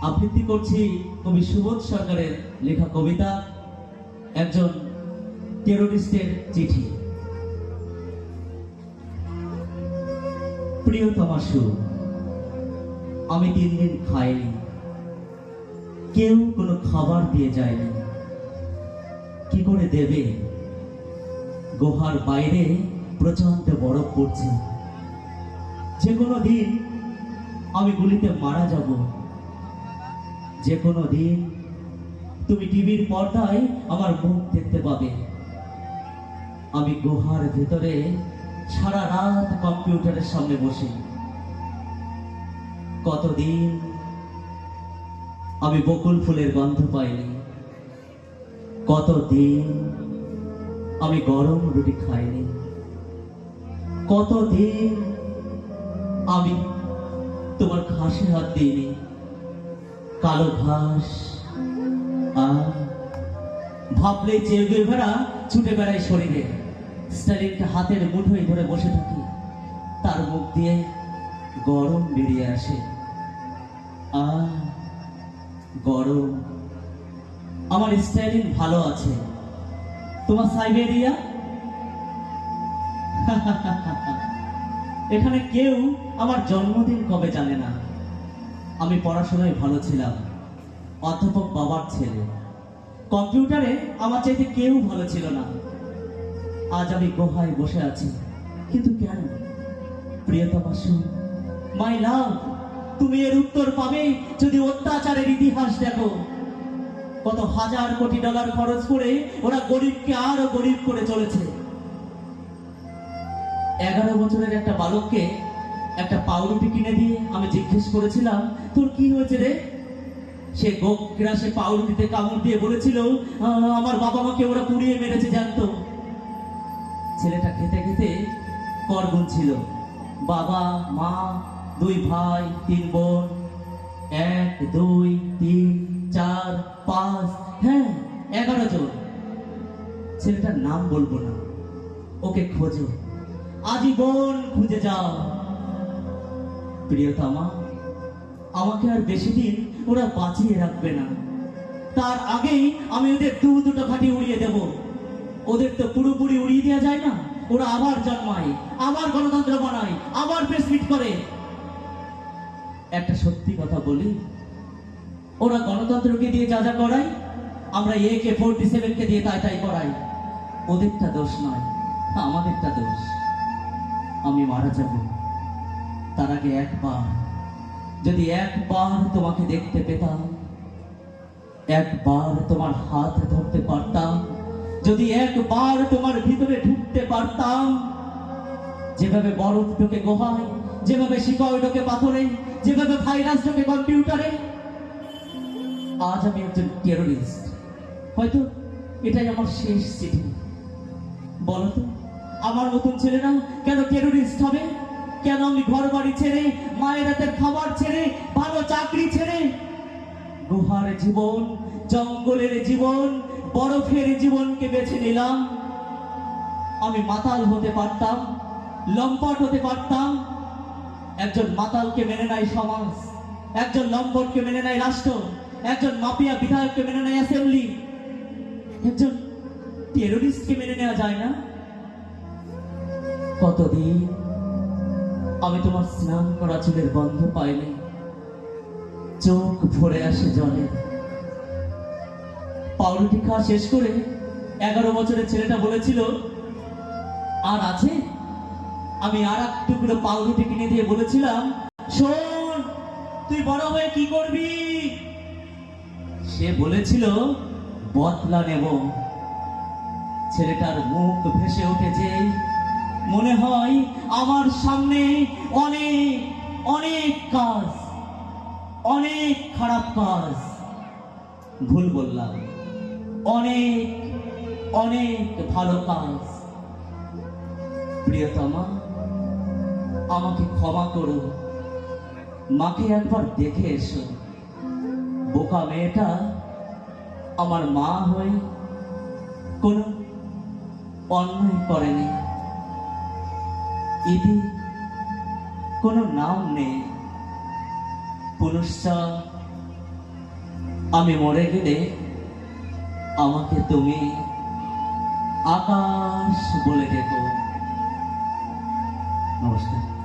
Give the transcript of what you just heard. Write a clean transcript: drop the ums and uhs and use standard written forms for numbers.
আবৃত্তি করছি কবি সুবোধ সরকারের লেখা কবিতা একজন টেরোরিস্টের চিঠি। প্রিয়তমা সু, আমি 3 দিন খাইনি, কেউ কোনো খাবার দিয়ে যায়নি। কি করে দেবে? গুহার বাইরে প্রচন্ড বরফ পড়ছে। যে কোনো দিন আমি গুলিতে মারা যাব। যে কোনো দিন তুমি টিভির পর্দায় আমার মুখ দেখতে পাবে। আমি গুহার ভেতরে সারা রাত কম্পিউটারের সামনে বসে। কতদিন আমি বকুল ফুলের গন্ধ পাইনি। কতদিন আমি গরম রুটি খাইনি। কতদিন আমি তোমার ঘাসে হাত দিইনি। কালো ঘাস ভাবলে চেয়ে ভেড়া ছুটে বেড়ায় শরীরে। স্টাইলিংটা হাতের মুঠোয় ধরে বসে থাকি, তার মুখ দিয়ে গরম বেরিয়ে আসে। গরম। আমার স্টাইলিং ভালো আছে, তোমার সাইবেরিয়া। এখানে কেউ আমার জন্মদিন কবে জানে না। আমি পড়াশোনায় ভালো ছিলাম, অধ্যাপক বাবার ছেলে। কম্পিউটারে আমার চাইতে কেউ ভালো ছিল না। আজ আমি গুহায় বসে আছি, কিন্তু কেন? প্রিয়তমা সু, মাই লাভ, তুমি এর উত্তর পাবে যদি অত্যাচারের ইতিহাস দেখো। কত হাজার কোটি ডলার খরচ করে ওরা গরিবকে আরো গরিব করে চলেছে। 11 বছরের একটা বালককে একটা পাউরুটি কিনে দিয়ে আমি জিজ্ঞেস করেছিলাম, তোর কি হয়েছে রে? সে গোগ্রাসে পাউরুটিতে কামড় দিয়ে বলেছিল, আমার বাবা মাকে ওরা পুড়িয়ে মেরেছে জানতো। ছেলেটা খেতে খেতে কর গুনছিল। বাবা মা, 2 ভাই 3 বোন, 1 2 3 4 5, হ্যাঁ 11 জন। ছেলেটার নাম বলবো না, ওকে খোঁজো, আজীবন খুঁজে যাও। প্রিয়তমা, আমাকে আর বেশি দিন ওরা বাঁচিয়ে রাখবে না। তার আগেই আমি ওদের দুটো খাটি উড়িয়ে দেব। ওদের তো পুরোপুরি উড়িয়ে দেওয়া যায় না। ওরা আবার জন্মায়, আবার গণতন্ত্র বানায়, আবার প্রেস মিট করে। একটা সত্যি কথা বলি, ওরা গণতন্ত্রকে দিয়ে যা যা করায়, আমরা AK-47 কে দিয়ে তাই তাই করাই। ওদেরটা দোষ নয়, আমাদেরটা দোষ। আমি মারা যাব, তার আগে একবার, যদি একবার তোমাকে দেখতে পেতাম, একবার তোমার হাত ধরতে পারতাম, যদি একবার তোমার ভিতরে ঢুকতে পারতাম। যেভাবে বরফ ঢোকে গুহায়, যেভাবে শিকড় ঢোকে পাথরে, যেভাবে ভাইরাস ঢোকে কম্পিউটারে। আজ আমি একজন টেরোরিস্ট। হয়তো এটাই আমার শেষ চিঠি। বলো তো, আমার মতন ছেলেরা কেন টেরোরিস্ট হবে? কেন আমি ঘর বাড়ি ছেড়ে, মায়ের হাতের খাবার ছেড়ে, ভালো চাকরি ছেড়ে, গুহার জীবন, জঙ্গলের জীবন, বরফের জীবনকে বেছে নিলাম? আমি মাতাল হতে পারতাম, লম্পট হতে পারতাম। একজন মাতালকে মেনে নেয় সমাজ, একজন লম্পটকে মেনে নেয় রাষ্ট্র, একজন মাফিয়া বিধায়ককে মেনে নেয় অ্যাসেম্বলি, একজন টেরোরিস্টকে মেনে নেওয়া যায় না? কতদিন আমি তোমার স্নান করা চুলের গন্ধ পাইনি। চোখ ভরে আসে জলে। পাউরুটি খাওয়া শেষ করে 11 বছরের ছেলেটা বলেছিল, আর আছে? আমি আর এক টুকরো পাউরুটি কিনে দিয়ে বলেছিলাম, শোন, তুই বড় হয়ে কি করবি? সে বলেছিল, বদলা নেব। ছেলেটার মুখ ভেসে উঠেছে। মনে হয় আমার সামনে অনেক অনেক কাজ, অনেক খারাপ কাজ। ভুল বললাম, অনেক অনেক ভালো কাজ। প্রিয়তমা, আমাকে ক্ষমা করো। মাকে একবার দেখে এসো। বোকা মেয়েটা আমার মা হয়ে কোনো অন্যায় করেনি। ইতি কোনো নাম নেই, পুনশ্চ আমি মরে গেলে আমাকে তুমি আকাশ বলে ডেকো। নমস্কার।